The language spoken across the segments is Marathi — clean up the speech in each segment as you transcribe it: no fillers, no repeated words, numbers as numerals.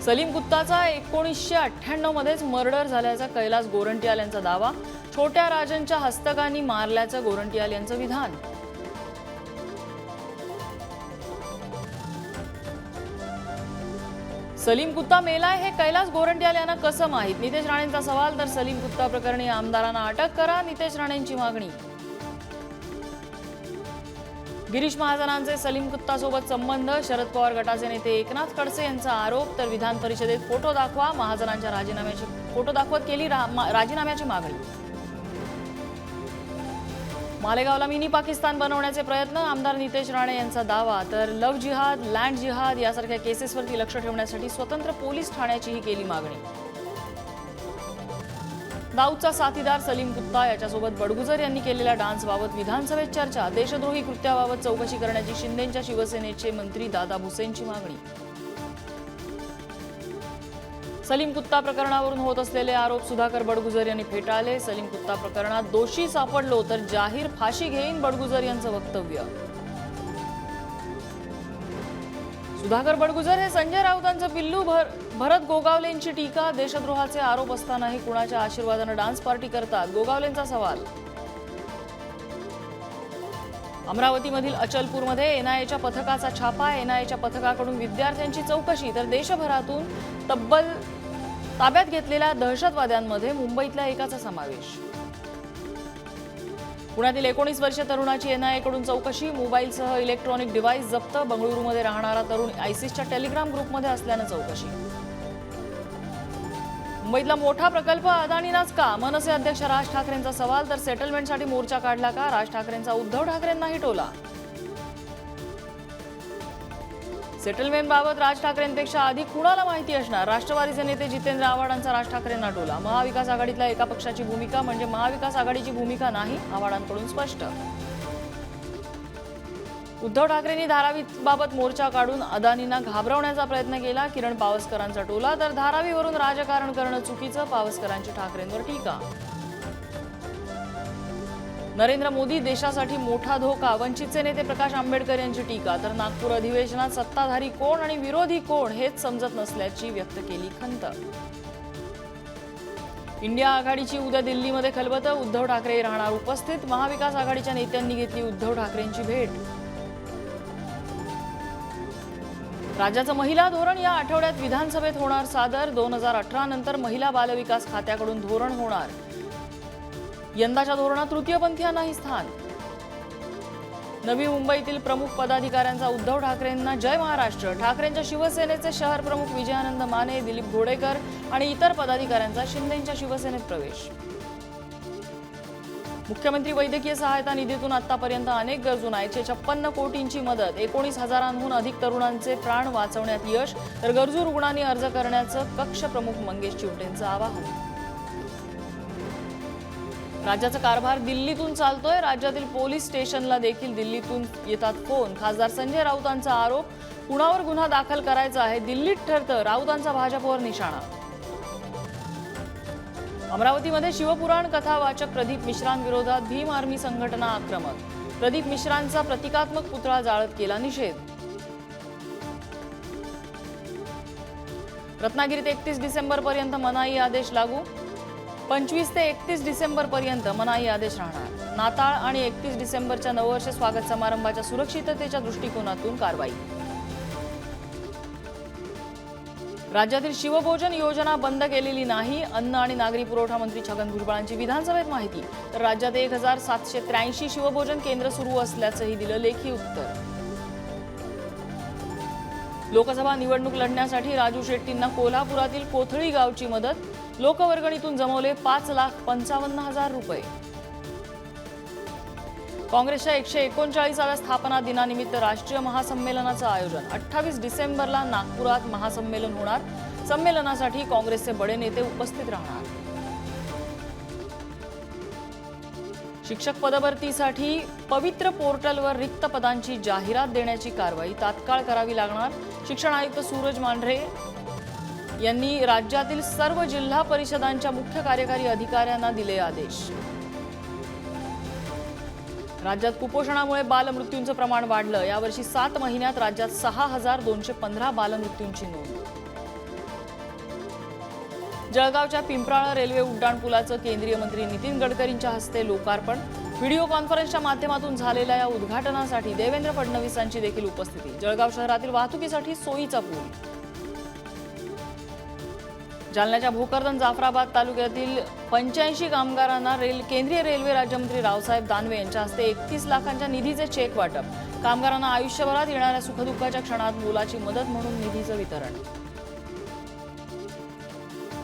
सलीम कुत्ताचा 1998 मध्येच मर्डर झाल्याचा कैलास गोरंट्याल यांचा दावा. छोट्या राजनच्या हस्तकांनी मारल्याचं गोरंट्याल यांचं विधान. सलीम कुत्ता मेलाय हे कैलास गोरंट्याल यांना कसं माहीत? नितेश राणेंचा सवाल. तर सलीम कुत्ता प्रकरणी आमदारांना अटक करा, नितेश राणेंची मागणी. गिरीश महाजनांचे सलीम कुत्तासोबत संबंध. शरद पवार गटाचे नेते एकनाथ खडसे यांचा आरोप. तर विधान परिषदेत फोटो दाखवा, महाजनांच्या राजीनाम्याची फोटो दाखवत केली राजीनाम्याची मागणी. मालेगावला मिनी पाकिस्तान बनवण्याचे प्रयत्न. आमदार नितेश राणे यांचा दावा. तर लव्ह जिहाद, लँड जिहाद यासारख्या केसेसवरती लक्ष ठेवण्यासाठी स्वतंत्र पोलीस ठाण्याचीही केली मागणी. दाऊदचा साथीदार सलीम कुत्ता याच्यासोबत बडगुजर यांनी केलेल्या डान्सबाबत विधानसभेत चर्चा. देशद्रोही कृत्याबाबत चौकशी करण्याची शिंदेंच्या शिवसेनेचे मंत्री दादा भुसेंची मागणी. सलीम कुत्ता प्रकरणावरून होत असलेले आरोप सुधाकर बडगुजर यांनी फेटाळले. सलीम कुत्ता प्रकरणात दोषी सापडलो तर जाहीर फाशी घेईन, बडगुजर यांचं वक्तव्य. सुधाकर बडगुजर हे संजय राऊतांचं पिल्लू. भरत गोगावलेंची टीका. देशद्रोहाचे आरोप असतानाही कुणाच्या आशीर्वादाने डान्स पार्टी करतात, गोगावलेंचा सवाल. अमरावतीमधील अचलपूरमध्ये एनआयएच्या पथकाचा छापा. एनआयएच्या पथकाकडून विद्यार्थ्यांची चौकशी. तर देशभरातून तब्बल ताब्यात घेतलेल्या दहशतवाद्यांमध्ये मुंबईतल्या एकाचा समावेश. पुण्यातील 19 वर्षीय तरुणाची एनआयएकडून चौकशी. मोबाईलसह इलेक्ट्रॉनिक डिव्हाइस जप्त. बंगळुरूमध्ये राहणारा तरुण आयसिसच्या टेलिग्राम ग्रुपमध्ये असल्यानं चौकशी. मुंबईतला मोठा प्रकल्प अदानीनाच का? मनसे अध्यक्ष राज ठाकरेंचा सवाल. तर सेटलमेंटसाठी मोर्चा काढला का? राज ठाकरेंचा उद्धव ठाकरेंनाही टोला. सेटलमेंटबाबत राज ठाकरेंपेक्षा अधिक कुणाला माहिती असणार? राष्ट्रवादीचे नेते जितेंद्र आव्हाडांचा राज ठाकरेंना टोला. महाविकास आघाडीतल्या एका पक्षाची भूमिका म्हणजे महाविकास आघाडीची भूमिका नाही, आव्हाडांकडून स्पष्ट. उद्धव ठाकरेंनी धारावीबाबत मोर्चा काढून अदानींना घाबरवण्याचा प्रयत्न केला. किरण पावसकरांचा टोला. तर धारावीवरून राजकारण करणं चुकीचं, पावसकरांची ठाकरेंवर टीका. नरेंद्र मोदी देशासाठी मोठा धोका. वंचितचे नेते प्रकाश आंबेडकर यांची टीका. तर नागपूर अधिवेशनात सत्ताधारी कोण आणि विरोधी कोण हेच समजत नसल्याची व्यक्त केली खंत. इंडिया आघाडीची उद्या दिल्लीमध्ये खलबत. उद्धव ठाकरे राहणार उपस्थित. महाविकास आघाडीच्या नेत्यांनी घेतली उद्धव ठाकरेंची भेट. राज्याचं महिला धोरण या आठवड्यात विधानसभेत होणार सादर. 2018 नंतर महिला बालविकास खात्याकडून धोरण होणार. यंदाच्या धोरणात तृतीयपंथीयांनाही स्थान. नवी मुंबईतील प्रमुख पदाधिकाऱ्यांचा उद्धव ठाकरेंना जय महाराष्ट्र. ठाकरेंच्या शिवसेनेचे शहर प्रमुख विजयानंद माने, दिलीप घोडेकर आणि इतर पदाधिकाऱ्यांचा शिंदेंच्या शिवसेनेत प्रवेश. मुख्यमंत्री वैद्यकीय सहायता निधीतून आतापर्यंत अनेक गरजूंना 156 कोटींची मदत. 19,000हून अधिक तरुणांचे प्राण वाचवण्यात यश. तर गरजू रुग्णांनी अर्ज करण्याचं कक्ष प्रमुख मंगेश चिवटेंचं आवाहन. राज्याचा कारभार दिल्लीतून चालतोय. राज्यातील पोलीस स्टेशनला देखील दिल्लीतून येतात फोन. खासदार संजय राऊतांचा आरोप. कुणावर गुन्हा दाखल करायचा आहे दिल्लीत ठरतं, राऊतांचा भाजपवर निशाणा. अमरावतीमध्ये शिवपुराण कथावाचक प्रदीप मिश्रांविरोधात भीम आर्मी संघटना आक्रमक. प्रदीप मिश्रांचा प्रतिकात्मक पुतळा जाळत केला निषेध. रत्नागिरीत 31 डिसेंबरपर्यंत मनाई आदेश लागू. 25 ते 31 डिसेंबरपर्यंत मनाई आदेश राहणार. नाताळ आणि 31 डिसेंबरच्या नववर्ष स्वागत समारंभाच्या सुरक्षिततेच्या दृष्टिकोनातून कारवाई. राज्यातील शिवभोजन योजना बंद केलेली नाही. अन्न आणि नागरी पुरवठा मंत्री छगन भुजबळांची विधानसभेत माहिती. तर राज्यात 1783 शिवभोजन केंद्र सुरू असल्याचंही दिलं लेखी उत्तर. लोकसभा निवडणूक लढण्यासाठी राजू शेट्टींना कोल्हापुरातील कोथळी गावची मदत. लोकवर्गणीतून जमवले 5,55,000 रुपये. काँग्रेसच्या 139व्या स्थापना दिनानिमित्त राष्ट्रीय महासंमेलनाचं आयोजन. 28 डिसेंबरला नागपुरात महासंमेलन होणार. संमेलनासाठी काँग्रेसचे बडे नेते उपस्थित राहणार. शिक्षक पदभरतीसाठी पवित्र पोर्टलवर रिक्त पदांची जाहिरात देण्याची कारवाई तात्काळ करावी लागणार. शिक्षण आयुक्त सूरज मांढरे यांनी राज्यातील सर्व जिल्हा परिषदांच्या मुख्य कार्यकारी अधिकाऱ्यांना दिले आदेश. राज्यात कुपोषणामुळे बालमृत्यूंचं प्रमाण वाढलं. यावर्षी 7 महिन्यात राज्यात 6,215 बालमृत्यूंची नोंद. जळगावच्या पिंपराळा रेल्वे उड्डाणपुलाचं केंद्रीय मंत्री नितीन गडकरींच्या हस्ते लोकार्पण। व्हिडिओ कॉन्फरन्सच्या माध्यमातून झालेल्या या उद्घाटनासाठी देवेंद्र फडणवीसांची देखील उपस्थिती। जळगाव शहरातील वाहतुकीसाठी सोयीचा पूल। जालन्याच्या भोकरदन जाफराबाद तालुक्यातील 85 कामगारांना केंद्रीय रेल्वे राज्यमंत्री रावसाहेब दानवे यांच्या हस्ते 31 लाखांच्या निधीचे चेक वाटप। कामगारांना आयुष्यभरात येणाऱ्या सुखदुःखाच्या क्षणात मोलाची मदत म्हणून निधीचं वितरण।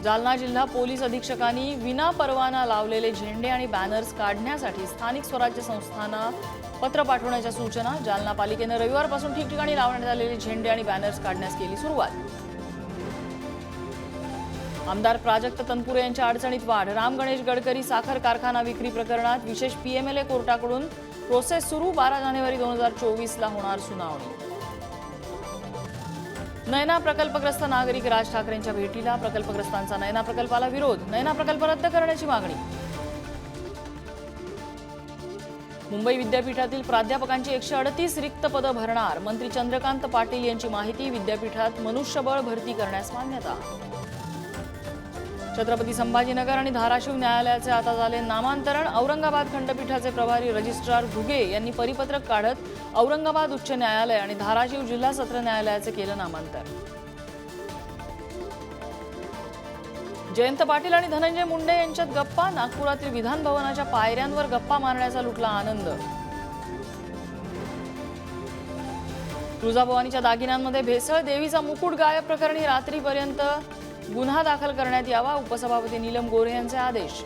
जालना जिल्हा पोलीस अधीक्षकांनी विना परवाना लावलेले झेंडे आणि बॅनर्स काढण्यासाठी स्थानिक स्वराज्य संस्थांना पत्र पाठवण्याच्या सूचना। जालना पालिकेने रविवारपासून ठिकठिकाणी लावण्यात आलेले झेंडे आणि बॅनर्स काढण्यास केली सुरुवात। आमदार प्राजक्त तनपुरे यांच्या अडचणीत वाढ। राम गणेश गडकरी साखर कारखाना विक्री प्रकरणात विशेष पीएमएलए कोर्टाकडून प्रोसेस सुरू। 12 जानेवारी 2024 ला होणार सुनावणी। नयना प्रकल्पग्रस्त नागरिक राज ठाकरेंच्या भेटीला। प्रकल्पग्रस्तांचा नयना प्रकल्पाला विरोध। नयना प्रकल्प रद्द करण्याची मागणी। मुंबई विद्यापीठातील प्राध्यापकांची 138 रिक्त पदं भरणार। मंत्री चंद्रकांत पाटील यांची माहिती। विद्यापीठात मनुष्यबळ भरती करण्यास मान्यता। छत्रपती संभाजीनगर आणि धाराशिव न्यायालयाचे आता झाले नामांतरण। औरंगाबाद खंडपीठाचे प्रभारी रजिस्ट्रार घुगे यांनी परिपत्रक काढत औरंगाबाद उच्च न्यायालय आणि धाराशिव जिल्हा सत्र न्यायालयाचे केलं नामांतर। जयंत पाटील आणि धनंजय मुंडे यांच्यात गप्पा। नागपुरातील विधान भवनाच्या पायऱ्यांवर गप्पा मारण्याचा लुटला आनंद। तुळजाभवानीच्या दागिन्यांमध्ये भेसळ। देवीचा मुकुट गायब प्रकरणी रात्रीपर्यंत गुन्हा दाखल करण्यात यावा। उपसभापती नीलम गोरे यांचे आदेश।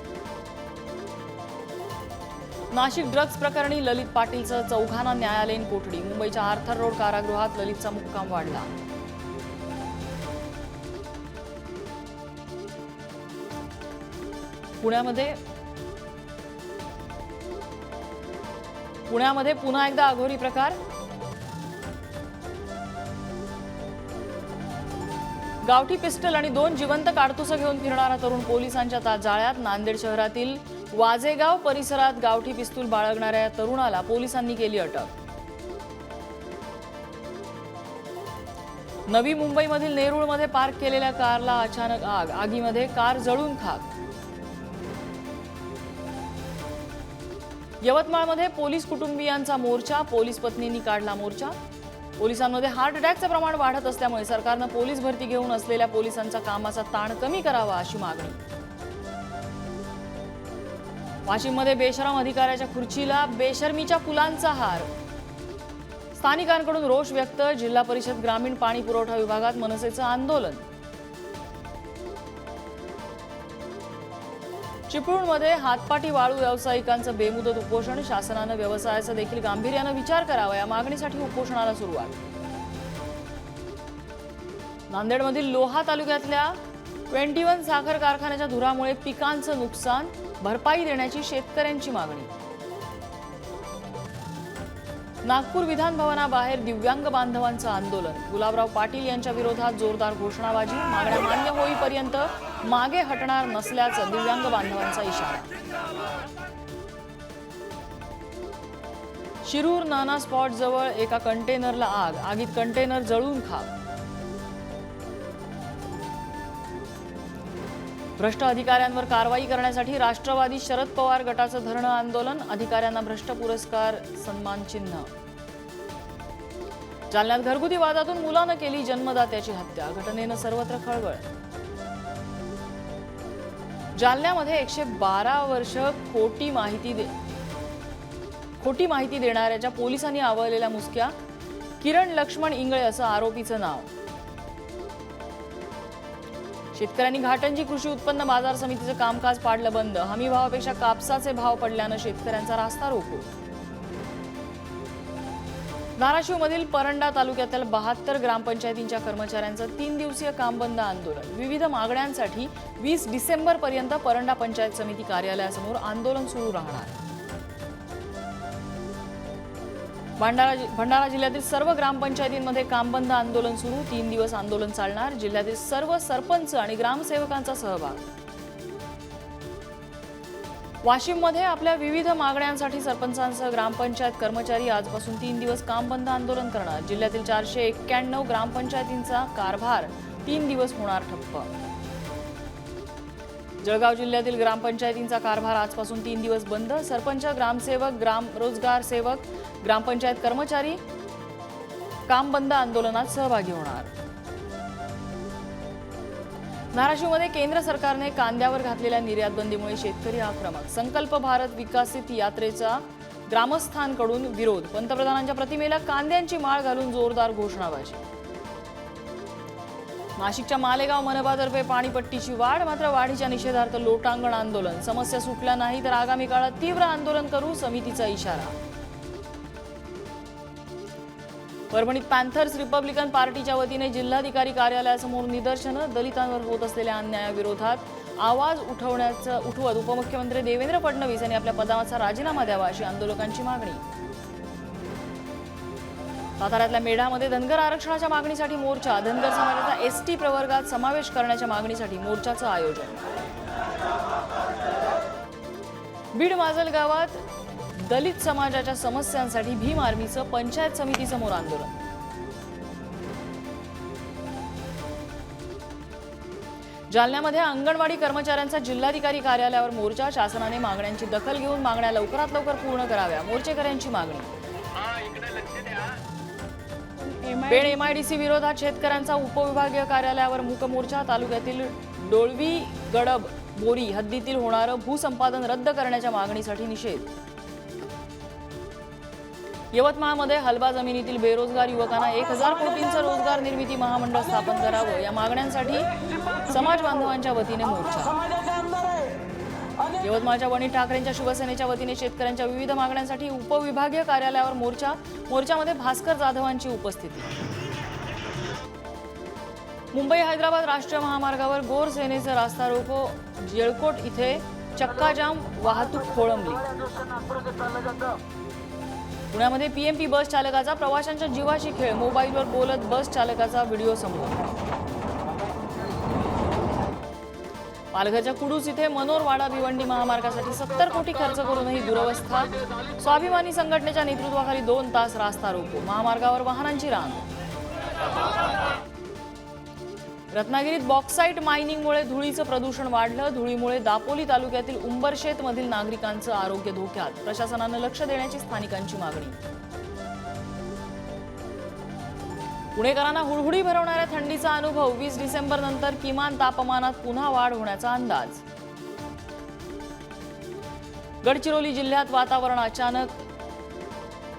नाशिक ड्रग्ज प्रकरणी ललित पाटीलसह चौघांना न्यायालयीन कोठडी। मुंबईच्या आर्थर रोड कारागृहात ललितचा मुक्काम वाढला। पुण्यामध्ये पुन्हा एकदा अघोरी प्रकार। गावठी पिस्टल आणि 2 जिवंत काडतुसं घेऊन फिरणारा तरुण पोलिसांच्या जाळ्यात। नांदेड शहरातील वाजेगाव परिसरात गावठी पिस्तूल बाळगणाऱ्या या तरुणाला पोलिसांनी केली अटक। नवी मुंबईमधील नेरूळमध्ये पार्क केलेल्या कारला अचानक आग। आगीमध्ये कार जळून खाक। यवतमाळमध्ये पोलीस कुटुंबियांचा मोर्चा। पोलीस पत्नींनी काढला मोर्चा। पोलिसांमध्ये हार्ट अटॅकचे प्रमाण वाढत असल्यामुळे सरकारनं पोलीस भरती घेऊन असलेल्या पोलिसांचा कामाचा ताण कमी करावा अशी मागणी। वाशिममध्ये बेशरम अधिकाऱ्याच्या खुर्चीला बेशर्मीच्या फुलांचा हार। स्थानिकांकडून रोष व्यक्त। जिल्हा परिषद ग्रामीण पाणी पुरवठा विभागात मनसेचं आंदोलन। चिपळूणमध्ये हातपाटी वाळू व्यावसायिकांचं बेमुदत उपोषण। शासनानं व्यवसायाचा देखील गांभीर्यानं विचार करावा या मागणीसाठी उपोषणाला सुरुवात। नांदेडमधील लोहा तालुक्यातल्या 21 साखर कारखान्याच्या धुरामुळे पिकांचं नुकसान। भरपाई देण्याची शेतकऱ्यांची मागणी। नागपूर विधान भवनाबाहेर दिव्यांग बांधवांचं आंदोलन। गुलाबराव पाटील यांच्या विरोधात जोरदार घोषणाबाजी। मागण्या मान्य होईपर्यंत मागे हटणार नसल्याचं दिव्यांग बांधवांचा इशारा। शिरूर नाना स्पॉट जवळ एका कंटेनरला आग। आगीत कंटेनर जळून खाक। भ्रष्ट अधिकाऱ्यांवर कारवाई करण्यासाठी राष्ट्रवादी शरद पवार गटाचं धरणं आंदोलन। अधिकाऱ्यांना भ्रष्ट पुरस्कार सन्मान चिन्ह। जालन्यात घरगुती वादातून मुलानं केली जन्मदात्याची हत्या। घटनेनं सर्वत्र खळबळ। जालन्यामध्ये 112 वर्ष खोटी माहिती देणाऱ्याच्या पोलिसांनी आवळलेल्या मुसक्या। किरण लक्ष्मण इंगळे असं आरोपीचं नाव। शेतकऱ्यांनी घाटंजी कृषी उत्पन्न बाजार समितीचं कामकाज पाडलं बंद। हमी भावापेक्षा कापसाचे भाव पडल्यानं शेतकऱ्यांचा रास्ता रोको। धाराशिवमधील परंडा तालुक्यातील 72 ग्रामपंचायतींच्या कर्मचाऱ्यांचं 3 दिवसीय कामबंद आंदोलन। विविध मागण्यांसाठी 20 डिसेंबरपर्यंत परंडा पंचायत समिती कार्यालयासमोर आंदोलन सुरू राहणार। भंडारा जिल्ह्यातील सर्व ग्रामपंचायतींमध्ये कामबंद आंदोलन सुरू। 3 दिवस आंदोलन चालणार। जिल्ह्यातील सर्व सरपंच आणि ग्रामसेवकांचा सहभाग। वाशिममध्ये आपल्या विविध मागण्यांसाठी सरपंचांसह ग्रामपंचायत कर्मचारी आजपासून 3 दिवस कामबंद आंदोलन करणार। जिल्ह्यातील 491 ग्रामपंचायतींचा कारभार 3 दिवस होणार ठप्प। जळगाव जिल्ह्यातील ग्रामपंचायतींचा कारभार आजपासून 3 दिवस बंद. सरपंच, ग्रामसेवक, ग्राम रोजगार सेवक, ग्रामपंचायत कर्मचारी काम बंद आंदोलनात सहभागी होणार. धाराशिवमध्ये केंद्र सरकारने कांद्यावर घातलेल्या निर्यात बंदीमुळे शेतकरी आक्रमक. संकल्प भारत विकसित यात्रेचा ग्रामस्थांकडून विरोध. पंतप्रधानांच्या प्रतिमेला कांद्यांची माळ घालून जोरदार घोषणाबाजी. नाशिकच्या मालेगाव मनपातर्फे पाणीपट्टीची वाढ. मात्र वाढीच्या निषेधार्थ लोटांगण आंदोलन. समस्या सुटल्या नाही तर आगामी काळात तीव्र आंदोलन करू, समितीचा इशारा. परभणीत पॅन्थर्स रिपब्लिकन पार्टीच्या वतीने जिल्हाधिकारी कार्यालयासमोर निदर्शनं. दलितांवर होत असलेल्या अन्यायाविरोधात आवाज उठवत उपमुख्यमंत्री देवेंद्र फडणवीस यांनी आपल्या पदाचा राजीनामा द्यावा अशी आंदोलकांची मागणी. साताऱ्यातल्या मेढामध्ये धनगर आरक्षणाच्या मागणीसाठी मोर्चा. धनगर समाजाचा एसटी प्रवर्गात समावेश करण्याच्या मागणीसाठी मोर्चाचं आयोजन. बीड माजलगावात दलित समाजाच्या समस्यांसाठी भीम आर्मीचं पंचायत समितीसमोर आंदोलन. जालन्यामध्ये अंगणवाडी कर्मचाऱ्यांचा जिल्हाधिकारी कार्यालयावर मोर्चा. शासनाने मागण्यांची दखल घेऊन मागण्या लवकरात लवकर पूर्ण कराव्या, मोर्चेकऱ्यांची मागणी. पेण एमआयडीसी विरोधात शेतकऱ्यांचा उपविभागीय कार्यालयावर मूक मोर्चा. तालुक्यातील डोळवी गडब बोरी हद्दीतील होणारं भूसंपादन रद्द करण्याच्या मागणीसाठी निषेध. यवतमाळमध्ये हलबा जमिनीतील बेरोजगार युवकांना 1000 कोटींचं रोजगार निर्मिती महामंडळ स्थापन करावं या मागण्यांसाठी समाज बांधवांच्या वतीने मोर्चा. यवतमाळच्या वणी ठाकरेंच्या शिवसेनेच्या वतीने शेतकऱ्यांच्या विविध मागण्यांसाठी उपविभागीय कार्यालयावर मोर्चा. मोर्चामध्ये भास्कर जाधवांची उपस्थिती. मुंबई हैदराबाद राष्ट्रीय महामार्गावर गोर सेनेचं रास्ता रोको. जेळकोट इथे चक्काजाम, वाहतूक खोळंबली. पुण्यामध्ये पीएमपी बस चालकाचा प्रवाशांच्या जीवाशी खेळ. मोबाईलवर बोलत बस चालकाचा व्हिडिओ समोर. पालघरच्या कुडूस इथे मनोरवाडा भिवंडी महामार्गासाठी 70 कोटी खर्च करूनही दुरवस्था. स्वाभिमानी संघटनेच्या नेतृत्वाखाली 2 तास रास्ता रोको. महामार्गावर वाहनांची रांग. रत्नागिरीत बॉक्साईट मायनिंगमुळे धुळीचं प्रदूषण वाढलं. धुळीमुळे दापोली तालुक्यातील उंबरशेत मधील नागरिकांचं आरोग्य धोक्यात. प्रशासनानं लक्ष देण्याची स्थानिकांची मागणी. पुणेकरांना हुडहुडी भरवणाऱ्या थंडीचा अनुभव. 20 डिसेंबर नंतर किमान तापमानात पुन्हा वाढ होण्याचा अंदाज. गडचिरोली जिल्ह्यात वातावरण अचानक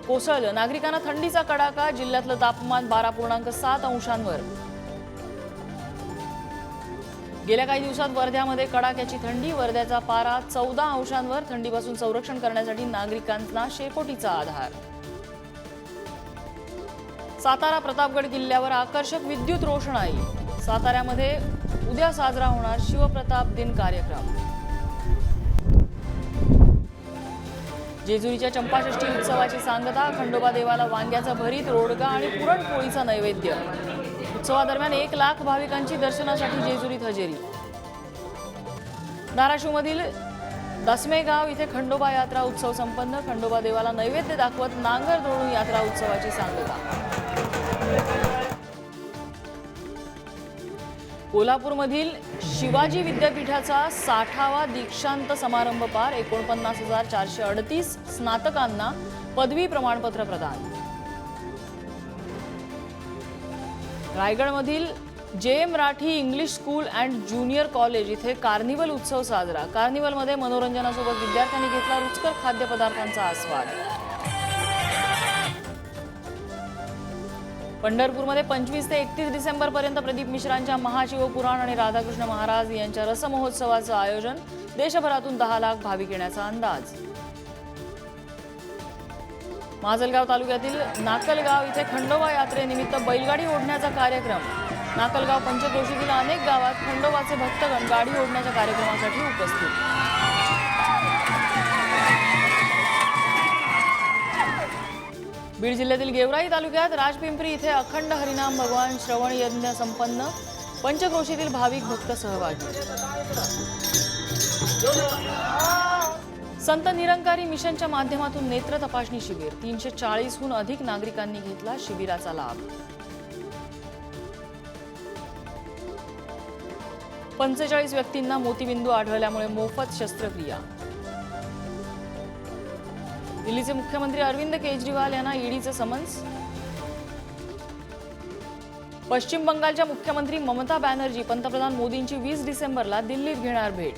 कोसळलं. नागरिकांना थंडीचा कडाका. जिल्ह्यातलं तापमान 12.7 अंशांवर. गेल्या काही दिवसात वर्ध्यामध्ये कडाक्याची थंडी. वर्ध्याचा पारा 14 अंशांवर. थंडीपासून संरक्षण करण्यासाठी नागरिकांना शेकोटीचा आधार. सातारा प्रतापगड किल्ल्यावर आकर्षक विद्युत रोषणाई. साताऱ्यामध्ये उद्या साजरा होणार शिवप्रताप दिन कार्यक्रम. जेजुरीच्या चंपाषष्ठी उत्सवाची सांगता. खंडोबा देवाला वांग्याचा भरीत, रोडगा आणि पुरणपोळीचा नैवेद्य. उत्सवादरम्यान 1 लाख भाविकांची दर्शनासाठी जेजुरीत हजेरी. धाराशिवमधील दसमेगाव इथे खंडोबा यात्रा उत्सव संपन्न. खंडोबा देवाला नैवेद्य दाखवत नांगर दौडून यात्रा उत्सवाची सांगता. कोल्हापूरमधील शिवाजी विद्यापीठाचा 60वा दीक्षांत समारंभ पार. 49,438 स्नातकांना पदवी प्रमाणपत्र प्रदान. रायगडमधील JM Rathi English school and junior college इथे कार्निवल उत्सव साजरा. कार्निवलमध्ये मनोरंजनासोबत विद्यार्थ्यांनी घेतला रुचकर खाद्यपदार्थांचा आस्वाद. पंढरपूरमध्ये 25 ते 31 डिसेंबर पर्यंत प्रदीप मिश्रांच्या महाशिवपुराण आणि राधाकृष्ण महाराज यांच्या रसमहोत्सवाचं आयोजन. देशभरातून 10 लाख भाविक येण्याचा अंदाज. माजलगाव तालुक्यातील नाकलगाव इथे खंडोबा यात्रेनिमित्त बैलगाडी ओढण्याचा कार्यक्रम. नाकलगाव पंचक्रोशीतील अनेक गावात खंडोबाचे भक्तगण गाडी ओढण्याच्या कार्यक्रमासाठी उपस्थित. बीड जिल्ह्यातील गेवराई तालुक्यात राजपिंपरी इथे अखंड हरिनाम भगवान श्रवण यज्ञ संपन्न. पंचक्रोशीतील भाविक भक्त सहभागी. संत निरंकारी मिशनच्या माध्यमातून नेत्र तपासणी शिबिर. 340हून अधिक नागरिकांनी घेतला शिबिराचा लाभ. 45 व्यक्तींना मोतीबिंदू आढळल्यामुळे मोफत शस्त्रक्रिया. दिल्लीचे मुख्यमंत्री अरविंद केजरीवाल यांना ईडीचं समन्स. पश्चिम बंगालच्या मुख्यमंत्री ममता बॅनर्जी पंतप्रधान मोदींची 20 डिसेंबरला दिल्लीत घेणार भेट.